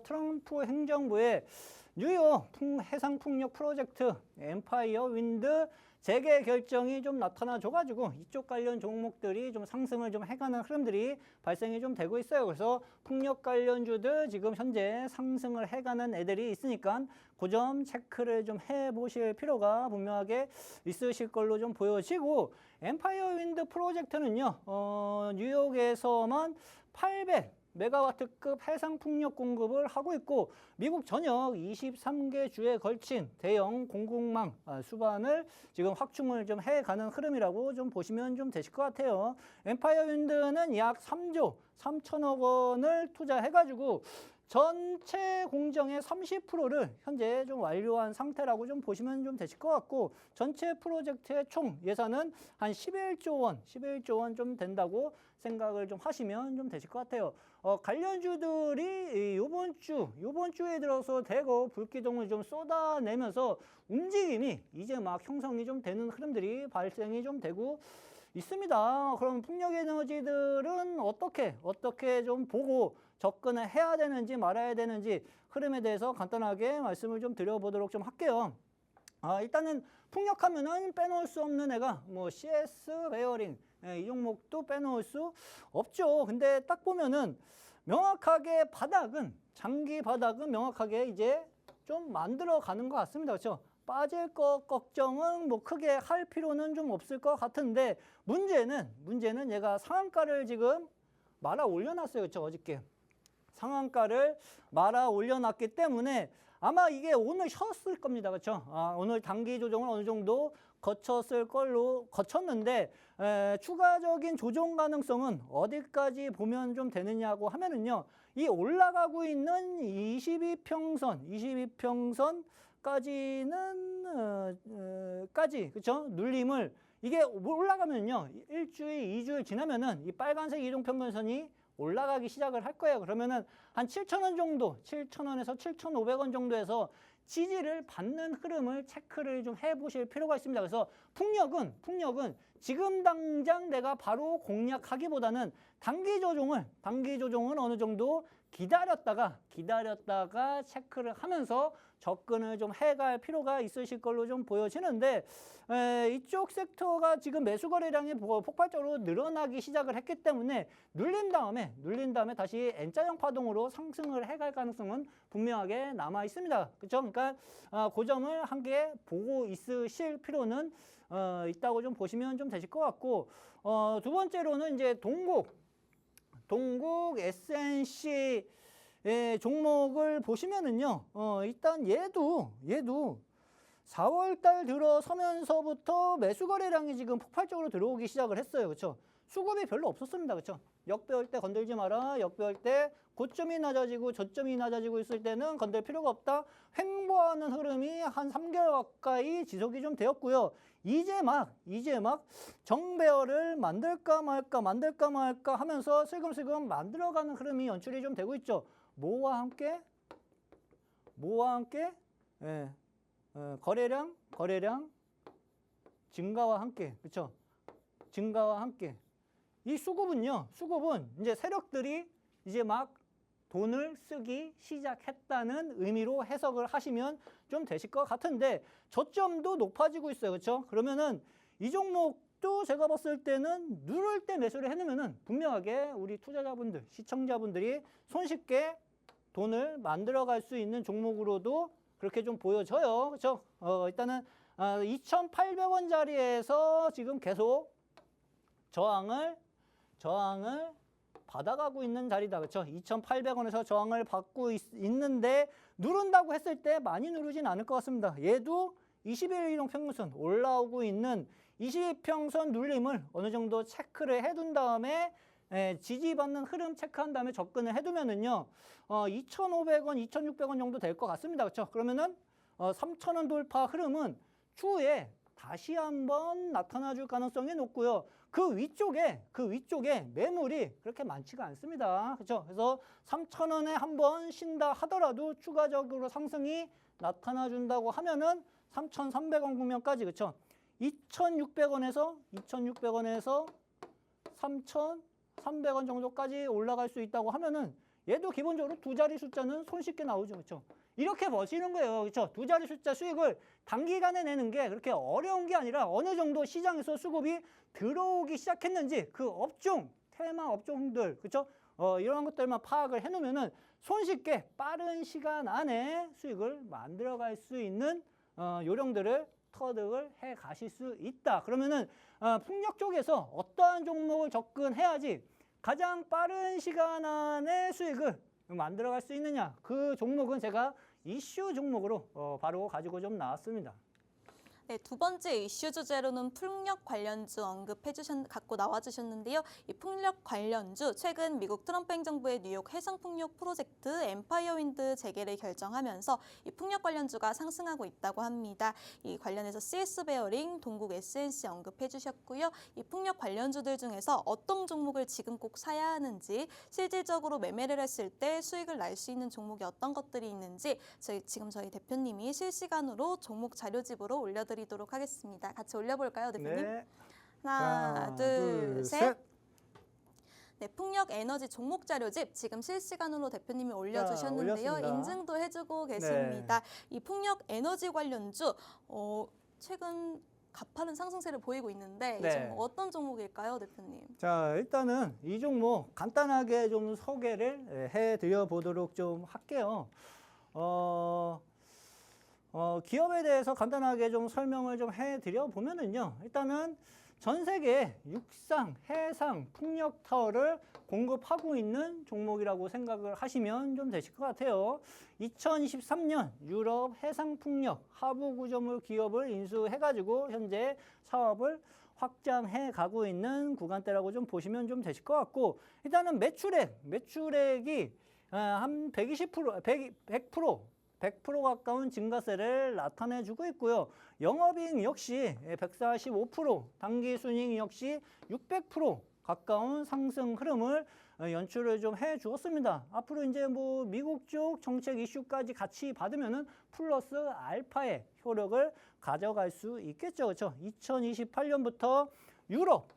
트럼프 행정부의 뉴욕 해상 풍력 프로젝트 엠파이어 윈드 재개 결정이 좀 나타나줘가지고 이쪽 관련 종목들이 좀 상승을 좀 해가는 흐름들이 발생이 좀 되고 있어요. 그래서 풍력 관련주들 지금 현재 상승을 해가는 애들이 있으니까 그 점 체크를 좀 해보실 필요가 분명하게 있으실 걸로 좀 보여지고 엠파이어 윈드 프로젝트는요, 뉴욕에서만 800메가와트급 해상 풍력 공급을 하고 있고 미국 전역 23개 주에 걸친 대형 공급망 수반을 지금 확충을 좀 해가는 흐름이라고 좀 보시면 좀 되실 것 같아요. 엠파이어 윈드는 약 3조 3천억 원을 투자해가지고 전체 공정의 30%를 현재 좀 완료한 상태라고 좀 보시면 좀 되실 것 같고 전체 프로젝트의 총 예산은 한 11조 원 좀 된다고 생각을 좀 하시면 좀 되실 것 같아요. 관련주들이 요번 주에 들어서 대거 불기둥을 좀 쏟아내면서 움직임이 이제 막 형성이 좀 되는 흐름들이 발생이 좀 되고 있습니다. 그럼 풍력 에너지들은 어떻게 좀 보고 접근을 해야 되는지 말아야 되는지 흐름에 대해서 간단하게 말씀을 좀 드려보도록 좀 할게요. 일단은 풍력하면은 빼놓을 수 없는 애가 뭐 CS 베어링 이 종목도 빼놓을 수 없죠. 근데 딱 보면은 명확하게 장기 바닥은 명확하게 이제 좀 만들어 가는 것 같습니다. 그렇죠? 빠질 것 걱정은 뭐 크게 할 필요는 좀 없을 것 같은데 문제는 얘가 상한가를 지금 말아 올려놨어요. 그렇죠? 어저께 상한가를 말아 올려놨기 때문에 아마 이게 오늘 쉬었을 겁니다. 그렇죠? 오늘 단기 조정을 어느 정도 거쳤는데 추가적인 조정 가능성은 어디까지 보면 좀 되느냐고 하면은요. 이 올라가고 있는 22평선까지는 그렇죠? 눌림을 이게 올라가면요. 일주일, 2주일 지나면은 이 빨간색 이동평균선이 올라가기 시작을 할 거예요. 그러면은 한 7,000원 정도, 7,000원에서 7,500원 정도에서 지지를 받는 흐름을 체크를 좀 해보실 필요가 있습니다. 그래서 풍력은 지금 당장 내가 바로 공략하기보다는 단기 조정을 어느 정도 기다렸다가 체크를 하면서 접근을 좀 해갈 필요가 있으실 걸로 좀 보여지는데 이쪽 섹터가 지금 매수 거래량이 폭발적으로 늘어나기 시작을 했기 때문에 눌린 다음에 다시 N자형 파동으로 상승을 해갈 가능성은 분명하게 남아 있습니다. 그렇죠? 그러니까 그 점을 함께 보고 있으실 필요는 있다고 좀 보시면 좀 되실 것 같고 두 번째로는 이제 동국 SNC 종목을 보시면은요, 일단 얘도 4월달 들어서면서부터 매수 거래량이 지금 폭발적으로 들어오기 시작을 했어요. 그렇죠? 수급이 별로 없었습니다. 그렇죠? 역배울 때 건들지 마라. 역배울 때 고점이 낮아지고 저점이 낮아지고 있을 때는 건들 필요가 없다. 횡보하는 흐름이 한 3개월 가까이 지속이 좀 되었고요. 이제 막 정배열을 만들까 말까 하면서 슬금슬금 만들어가는 흐름이 연출이 좀 되고 있죠. 뭐와 함께 거래량 증가와 함께, 그렇죠? 증가와 함께 이 수급은 이제 세력들이 이제 막 돈을 쓰기 시작했다는 의미로 해석을 하시면 좀 되실 것 같은데 저점도 높아지고 있어요. 그렇죠? 그러면은 이 종목도 제가 봤을 때는 누를 때 매수를 해놓으면은 분명하게 우리 투자자분들, 시청자분들이 손쉽게 돈을 만들어갈 수 있는 종목으로도 그렇게 좀 보여져요. 그렇죠? 일단은 2,800원짜리에서 지금 계속 저항을 저항을 받아가고 있는 자리다. 그렇죠? 2,800원에서 저항을 받고 있는데 누른다고 했을 때 많이 누르진 않을 것 같습니다. 얘도 21일 이동 평균선 올라오고 있는 22평선 눌림을 어느 정도 체크를 해둔 다음에 지지받는 흐름 체크한 다음에 접근을 해두면은요, 2,500원, 2,600원 정도 될 것 같습니다. 그렇죠? 그러면은 3,000원 돌파 흐름은 추후에 다시 한번 나타나 줄 가능성이 높고요. 그 위쪽에 매물이 그렇게 많지가 않습니다. 그렇죠? 그래서 3,000원에 한번 쉰다 하더라도 추가적으로 상승이 나타나 준다고 하면은 3,300원 국면까지, 그렇죠? 2,600원에서 3,300원 정도까지 올라갈 수 있다고 하면은 얘도 기본적으로 두 자리 숫자는 손쉽게 나오죠. 그렇죠? 이렇게 버시는 거예요. 그렇죠? 두 자리 숫자 수익을 단기간에 내는 게 그렇게 어려운 게 아니라 어느 정도 시장에서 수급이 들어오기 시작했는지 그 업종, 테마 업종들, 그렇죠? 이런 것들만 파악을 해놓으면은 손쉽게 빠른 시간 안에 수익을 만들어갈 수 있는 요령들을 터득을 해 가실 수 있다. 그러면은 풍력 쪽에서 어떠한 종목을 접근해야지 가장 빠른 시간 안에 수익을 만들어갈 수 있느냐, 그 종목은 제가 이슈 종목으로 바로 가지고 좀 나왔습니다. 네, 두 번째 이슈 주제로는 풍력 관련주 갖고 나와주셨는데요. 이 풍력 관련주, 최근 미국 트럼프 행정부의 뉴욕 해상풍력 프로젝트 엠파이어 윈드 재개를 결정하면서 이 풍력 관련주가 상승하고 있다고 합니다. 이 관련해서 CS 베어링, 동국 SNC 언급해 주셨고요. 이 풍력 관련주들 중에서 어떤 종목을 지금 꼭 사야 하는지, 실질적으로 매매를 했을 때 수익을 날 수 있는 종목이 어떤 것들이 있는지 지금 저희 대표님이 실시간으로 종목 자료집으로 올려드리도록 하겠습니다. 같이 올려볼까요, 대표님? 네. 하나, 둘, 셋. 네, 풍력 에너지 종목 자료집 지금 실시간으로 대표님이 올려주셨는데요. 올렸습니다. 인증도 해주고 계십니다. 이 풍력 에너지 관련주 최근 가파른 상승세를 보이고 있는데 이 종목 어떤 종목일까요, 대표님? 자, 일단은 이 종목 간단하게 좀 소개를 해드려 보도록 좀 할게요. 기업에 대해서 간단하게 좀 설명을 좀 해드려 보면은요, 일단은 전 세계 육상, 해상, 풍력 타워를 공급하고 있는 종목이라고 생각을 하시면 좀 되실 것 같아요. 2023년 유럽 해상 풍력 하부 구조물 기업을 인수해가지고 현재 사업을 확장해 가고 있는 구간대라고 좀 보시면 좀 되실 것 같고, 일단은 매출액이 한 100% 가까운 증가세를 나타내주고 있고요. 영업이익 역시 145%, 당기순이익 역시 600% 가까운 상승 흐름을 연출을 좀 해주었습니다. 앞으로 이제 뭐 미국 쪽 정책 이슈까지 같이 받으면은 플러스 알파의 효력을 가져갈 수 있겠죠. 그렇죠? 2028년부터 유럽,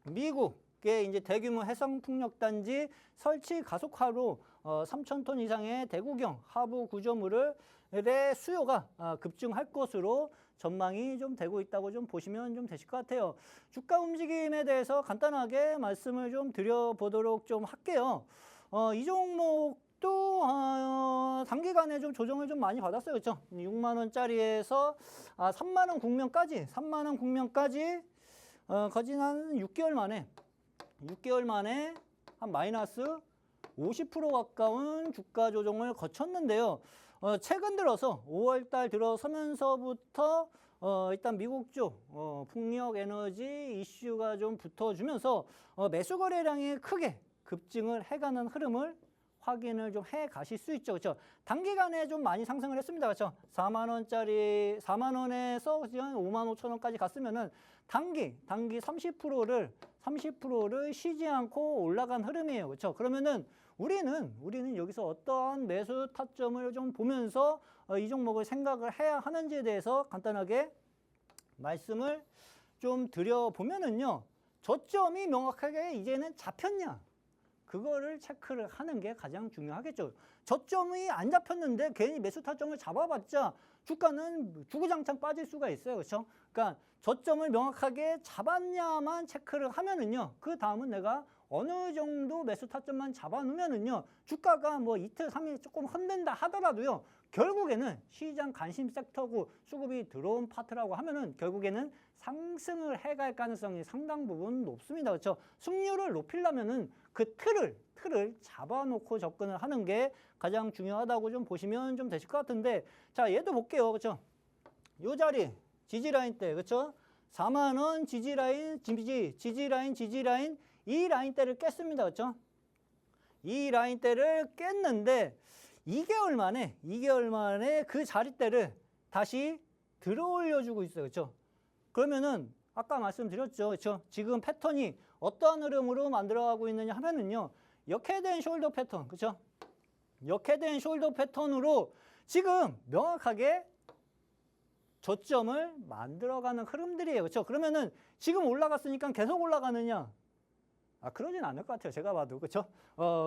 미국의 이제 대규모 해상 풍력 단지 설치 가속화로 3,000톤 이상의 대구경 하부 구조물의 수요가 급증할 것으로 전망이 좀 되고 있다고 좀 보시면 좀 되실 것 같아요. 주가 움직임에 대해서 간단하게 말씀을 좀 드려보도록 좀 할게요. 이 종목도 단기간에 좀 조정을 좀 많이 받았어요. 그렇죠? 6만 원짜리에서 3만 원 국면까지 거진 한 6개월 만에 한 마이너스 50% 가까운 주가 조정을 거쳤는데요. 최근 들어서 5월달 들어서면서부터 일단 미국 쪽 풍력 에너지 이슈가 좀 붙어주면서 매수 거래량이 크게 급증을 해가는 흐름을 확인을 좀 해 가실 수 있죠. 그렇죠? 단기간에 좀 많이 상승을 했습니다. 그렇죠? 4만 원에서 지금 5만 5천 원까지 갔으면은 단기 30%를 쉬지 않고 올라간 흐름이에요. 그렇죠? 그러면은 우리는 여기서 어떠한 매수 타점을 좀 보면서 이 종목을 생각을 해야 하는지에 대해서 간단하게 말씀을 좀 드려보면은요, 저점이 명확하게 이제는 잡혔냐, 그거를 체크를 하는 게 가장 중요하겠죠. 저점이 안 잡혔는데 괜히 매수 타점을 잡아봤자 주가는 주구장창 빠질 수가 있어요. 그렇죠? 그러니까 저점을 명확하게 잡았냐만 체크를 하면은요, 그 다음은 내가 어느 정도 매수 타점만 잡아놓으면은요, 주가가 뭐 이틀, 3일 조금 흔든다 하더라도요, 결국에는 시장 관심 섹터고 수급이 들어온 파트라고 하면은 결국에는 상승을 해갈 가능성이 상당 부분 높습니다. 그렇죠? 승률을 높이려면은 그 틀을 잡아놓고 접근을 하는 게 가장 중요하다고 좀 보시면 좀 되실 것 같은데, 자, 얘도 볼게요. 그렇죠? 요 자리 지지라인 때, 그렇죠? 4만 원 지지라인, 지지라인 이 라인대를 깼습니다. 그렇죠? 이 라인대를 깼는데 2개월 만에 그 자리대를 다시 들어올려주고 있어요. 그렇죠? 그러면은 아까 말씀드렸죠. 그렇죠? 지금 패턴이 어떠한 흐름으로 만들어가고 있느냐 하면은요. 역헤드앤 숄더 패턴. 그렇죠? 역헤드앤 숄더 패턴으로 지금 명확하게 저점을 만들어가는 흐름들이에요. 그렇죠? 그러면은 지금 올라갔으니까 계속 올라가느냐? 그러진 않을 것 같아요. 제가 봐도. 그렇죠?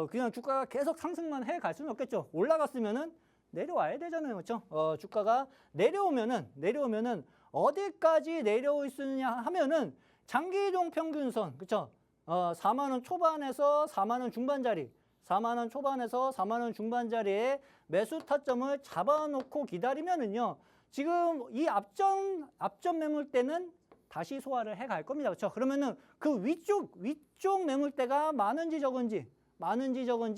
그냥 주가가 계속 상승만 해 갈 수는 없겠죠. 올라갔으면은 내려와야 되잖아요. 그렇죠? 주가가 내려오면은 어디까지 내려올 수 있느냐 하면은 장기 이동 평균선. 그렇죠? 4만 원 초반에서 4만 원 중반짜리. 4만 원 초반에서 4만 원 중반짜리에 매수 타점을 잡아놓고 기다리면은요. 지금 이 앞전 매물대는 다시 소화를 해 갈 겁니다. 그렇죠? 그러면은 그 위쪽 매물대가 많은지 적은지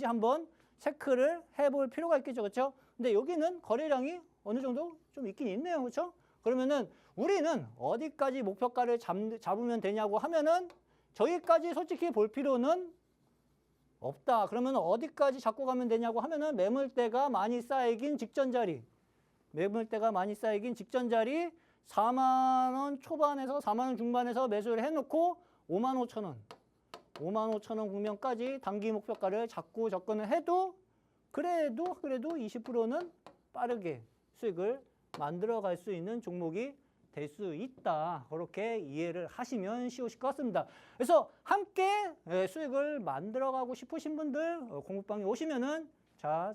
한번 체크를 해볼 필요가 있겠죠. 그렇죠? 근데 여기는 거래량이 어느 정도 좀 있긴 있네요. 그렇죠? 그러면은 우리는 어디까지 목표가를 잡으면 되냐고 하면은 저기까지 솔직히 볼 필요는 없다. 그러면 어디까지 잡고 가면 되냐고 하면은 매물대가 많이 쌓이긴 직전 자리 4만 원 초반에서 4만 원 중반에서 매수를 해놓고 5만 5천 원 국면까지 단기 목표가를 잡고 접근을 해도 그래도 20%는 빠르게 수익을 만들어갈 수 있는 종목이 될 수 있다. 그렇게 이해를 하시면 쉬우실 것 같습니다. 그래서 함께 수익을 만들어가고 싶으신 분들 공부방에 오시면은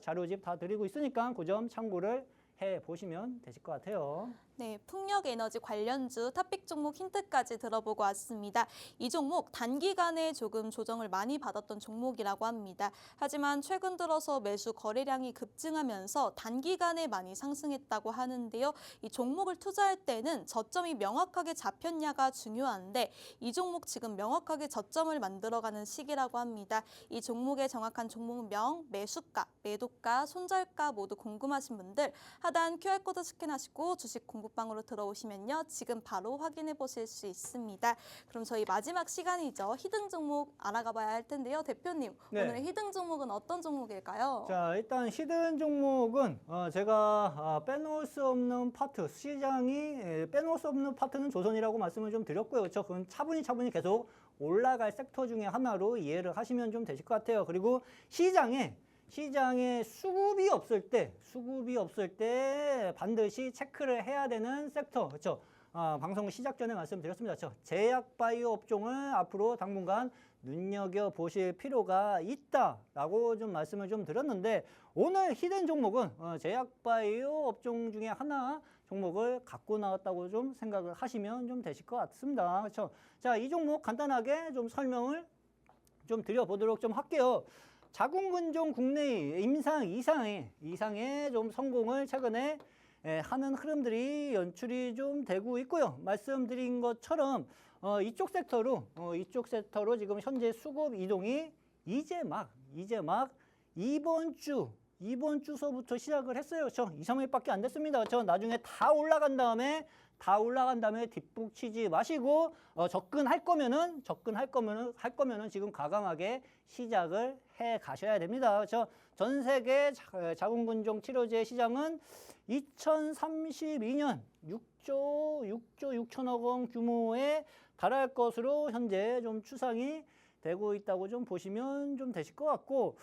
자료집 다 드리고 있으니까 그 점 참고를 해보시면 되실 것 같아요. 네, 풍력에너지 관련주 탑픽 종목 힌트까지 들어보고 왔습니다. 이 종목 단기간에 조금 조정을 많이 받았던 종목이라고 합니다. 하지만 최근 들어서 매수 거래량이 급증하면서 단기간에 많이 상승했다고 하는데요. 이 종목을 투자할 때는 저점이 명확하게 잡혔냐가 중요한데 이 종목 지금 명확하게 저점을 만들어가는 시기라고 합니다. 이 종목의 정확한 종목명, 매수가, 매도가, 손절가 모두 궁금하신 분들 하단 QR코드 스캔하시고 주식 공부방으로 들어오시면요. 지금 바로 확인해 보실 수 있습니다. 그럼 저희 마지막 시간이죠. 히든 종목 알아가 봐야 할 텐데요. 대표님, 네. 오늘의 히든 종목은 어떤 종목일까요? 자, 일단 히든 종목은 제가 빼놓을 수 없는 파트, 시장이 빼놓을 수 없는 파트는 조선이라고 말씀을 좀 드렸고요. 그렇죠? 그건 차분히 계속 올라갈 섹터 중에 하나로 이해를 하시면 좀 되실 것 같아요. 그리고 시장에 수급이 없을 때 반드시 체크를 해야 되는 섹터. 그렇죠? 방송 시작 전에 말씀드렸습니다. 그렇죠? 제약 바이오 업종을 앞으로 당분간 눈여겨보실 필요가 있다라고 좀 말씀을 좀 드렸는데 오늘 히든 종목은 제약 바이오 업종 중에 하나 종목을 갖고 나왔다고 좀 생각을 하시면 좀 되실 것 같습니다. 그렇죠? 자, 이 종목 간단하게 좀 설명을 좀 드려보도록 좀 할게요. 자궁근종 국내 임상 이상의 좀 성공을 최근에 하는 흐름들이 연출이 좀 되고 있고요. 말씀드린 것처럼 이쪽 섹터로 지금 현재 수급 이동이 이제 막 이번 주서부터 시작을 했어요. 그렇죠? 2, 3일밖에 안 됐습니다. 그렇죠? 나중에 다 올라간 다음에 뒷북 치지 마시고 접근할 거면은 지금 과감하게 시작을 해 가셔야 됩니다. 그렇죠? 전 세계 자궁근종 치료제 시장은 2032년 6조 6천억 원 규모에 달할 것으로 현재 좀 추상이 되고 있다고 좀 보시면 좀 되실 것 같고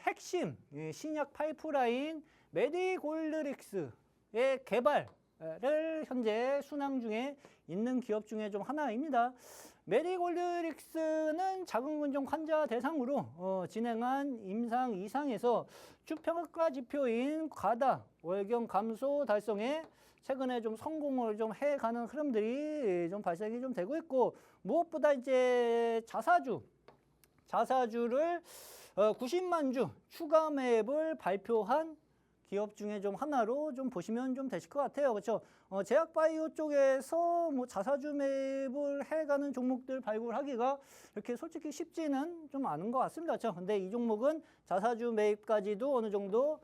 핵심 신약 파이프라인 메디골드릭스의 개발을 현재 순항 중에 있는 기업 중에 좀 하나입니다. 메디골드릭스는 자궁근종 환자 대상으로 진행한 임상 이상에서 주평가 지표인 과다 월경 감소 달성에 최근에 좀 성공을 좀 해가는 흐름들이 좀 발생이 좀 되고 있고 무엇보다 이제 자사주를 90만 주 추가 매입을 발표한 기업 중에 좀 하나로 좀 보시면 좀 되실 것 같아요. 그렇죠? 제약바이오 쪽에서 뭐 자사주 매입을 해가는 종목들 발굴하기가 이렇게 솔직히 쉽지는 좀 않은 것 같습니다. 그렇죠? 근데 이 종목은 자사주 매입까지도 어느 정도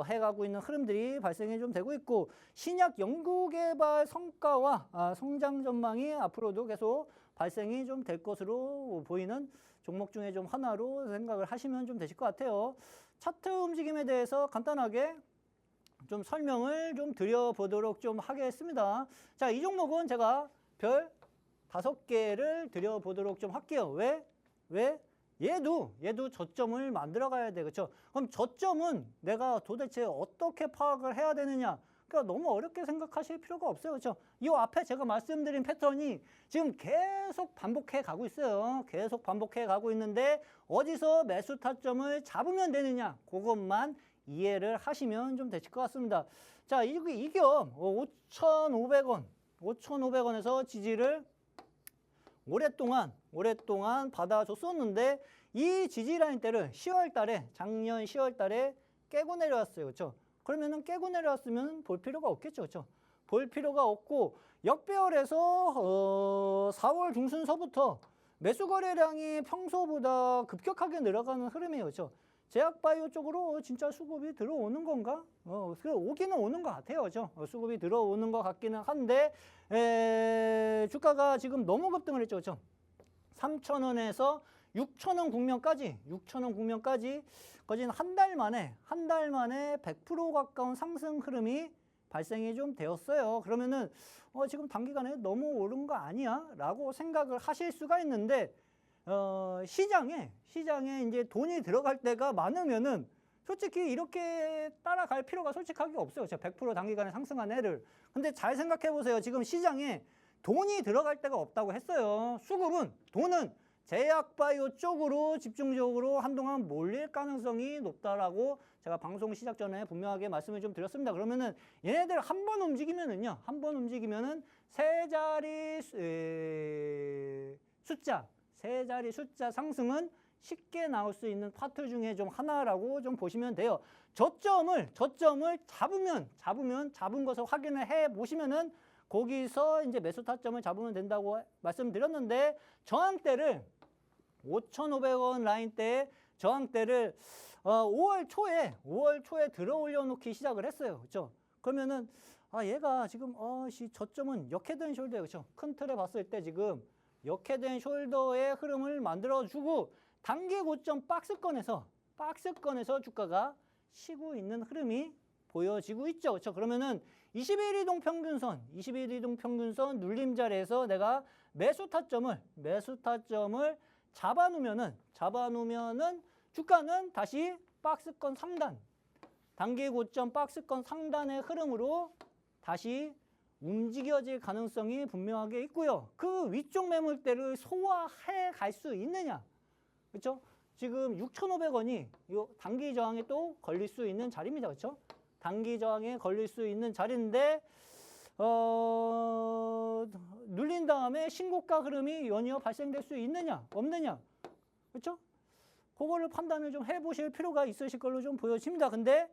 해가고 있는 흐름들이 발생이 좀 되고 있고, 신약 연구개발 성과와 성장 전망이 앞으로도 계속 발생이 좀 될 것으로 보이는 종목 중에 좀 하나로 생각을 하시면 좀 되실 것 같아요. 차트 움직임에 대해서 간단하게 좀 설명을 좀 드려보도록 좀 하겠습니다. 자, 이 종목은 제가 별 5개를 드려보도록 좀 할게요. 왜? 얘도 저점을 만들어 가야 돼. 그렇죠? 그럼 저점은 내가 도대체 어떻게 파악을 해야 되느냐? 그러니까 너무 어렵게 생각하실 필요가 없어요. 그렇죠? 이 앞에 제가 말씀드린 패턴이 지금 계속 반복해 가고 있어요. 계속 반복해 가고 있는데 어디서 매수 타점을 잡으면 되느냐? 그것만 이해를 하시면 좀 되실 것 같습니다. 자, 이 겸 5,500원, 5,500원에서 지지를 오랫동안 받아줬었는데 이 지지라인대를 10월 달에, 작년 10월 달에 깨고 내려왔어요. 그렇죠? 그러면은 깨고 내려왔으면 볼 필요가 없겠죠. 그렇죠? 볼 필요가 없고, 역배열에서 4월 중순서부터 매수 거래량이 평소보다 급격하게 늘어가는 흐름이에요. 그렇죠? 제약바이오 쪽으로 진짜 수급이 들어오는 건가? 오기는 오는 것 같아요. 그렇죠? 수급이 들어오는 것 같기는 한데, 주가가 지금 너무 급등을 했죠. 그렇죠? 3,000원에서 6,000원 국면까지 거진 한 달 만에 100% 가까운 상승 흐름이 발생이 좀 되었어요. 그러면은 지금 단기간에 너무 오른 거 아니야? 라고 생각을 하실 수가 있는데, 시장에 이제 돈이 들어갈 때가 많으면은 솔직히 이렇게 따라갈 필요가 솔직하게 없어요. 100% 단기간에 상승한 애를. 근데 잘 생각해 보세요. 지금 시장에 돈이 들어갈 데가 없다고 했어요. 돈은 제약바이오 쪽으로 집중적으로 한동안 몰릴 가능성이 높다라고 제가 방송 시작 전에 분명하게 말씀을 좀 드렸습니다. 그러면은 얘네들 한 번 움직이면은 세 자리 숫자 상승은 쉽게 나올 수 있는 파트 중에 좀 하나라고 좀 보시면 돼요. 저점을 잡은 것을 확인을 해 보시면은 거기서 이제 매수 타점을 잡으면 된다고 말씀드렸는데, 저항대를 5,500원 라인대에 저항대를 5월 초에 들어 올려 놓기 시작을 했어요. 그렇죠? 그러면은 얘가 지금 저점은 역헤드앤 숄더예요. 그렇죠? 큰 틀에 봤을 때 지금 역헤드앤 숄더의 흐름을 만들어 주고, 단기 고점 박스권에서 주가가 쉬고 있는 흐름이 보여지고 있죠. 그렇죠? 그러면은 21이동 평균선 눌림 자리에서 내가 매수 타점을 잡아놓으면은 주가는 다시 박스권 상단, 단기 고점 박스권 상단의 흐름으로 다시 움직여질 가능성이 분명하게 있고요. 그 위쪽 매물대를 소화해 갈 수 있느냐? 그렇죠? 지금 6,500원이 이 단기 저항에 또 걸릴 수 있는 자리입니다. 그렇죠? 단기 저항에 걸릴 수 있는 자리인데, 눌린 다음에 신고가 흐름이 연이어 발생될 수 있느냐 없느냐, 그렇죠? 그거를 판단을 좀 해보실 필요가 있으실 걸로 좀 보여집니다. 근데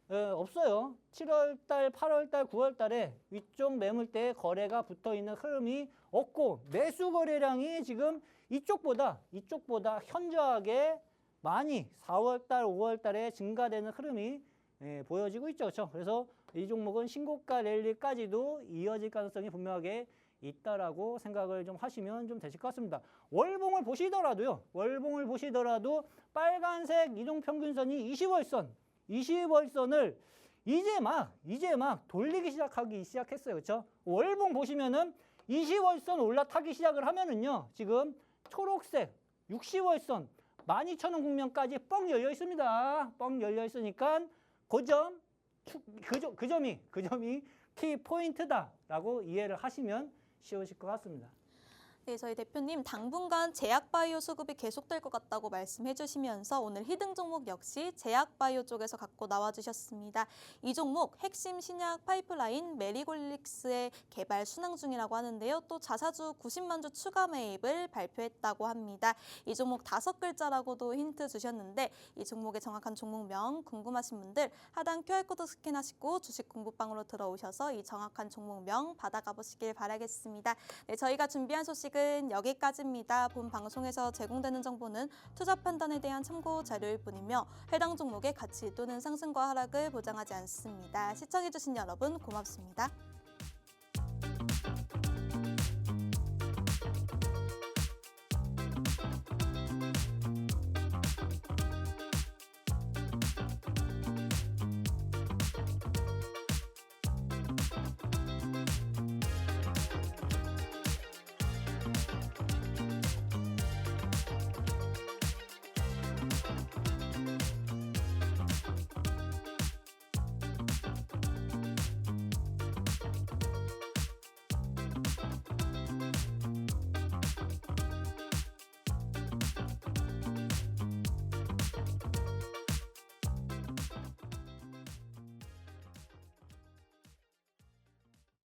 없어요. 7월달, 8월달, 9월달에 위쪽 매물대에 거래가 붙어있는 흐름이 없고, 매수 거래량이 지금 이쪽보다 현저하게 많이 4월달, 5월달에 증가되는 흐름이 보여지고 있죠. 그렇죠? 그래서 이 종목은 신고가 랠리까지도 이어질 가능성이 분명하게 있다라고 생각을 좀 하시면 좀 되실 것 같습니다. 월봉을 보시더라도 빨간색 이동평균선이 20월선을 이제 막 돌리기 시작했어요. 그렇죠? 월봉 보시면은 20월선 올라타기 시작을 하면은요, 지금 초록색 60월선 12,000원 국면까지 뻥 열려 있습니다. 뻥 열려 있으니까 그 점이 키 포인트다라고 이해를 하시면 쉬우실 것 같습니다. 네, 저희 대표님 당분간 제약바이오 수급이 계속될 것 같다고 말씀해 주시면서 오늘 히든 종목 역시 제약바이오 쪽에서 갖고 나와주셨습니다. 이 종목 핵심 신약 파이프라인 메리골릭스의 개발 순항 중이라고 하는데요. 또 자사주 90만 주 추가 매입을 발표했다고 합니다. 이 종목 5글자라고도 힌트 주셨는데 이 종목의 정확한 종목명 궁금하신 분들 하단 QR코드 스캔하시고 주식 공부방으로 들어오셔서 이 정확한 종목명 받아가 보시길 바라겠습니다. 네, 저희가 준비한 소식은 여기까지입니다. 본 방송에서 제공되는 정보는 투자 판단에 대한 참고 자료일 뿐이며 해당 종목의 가치 또는 상승과 하락을 보장하지 않습니다. 시청해주신 여러분 고맙습니다.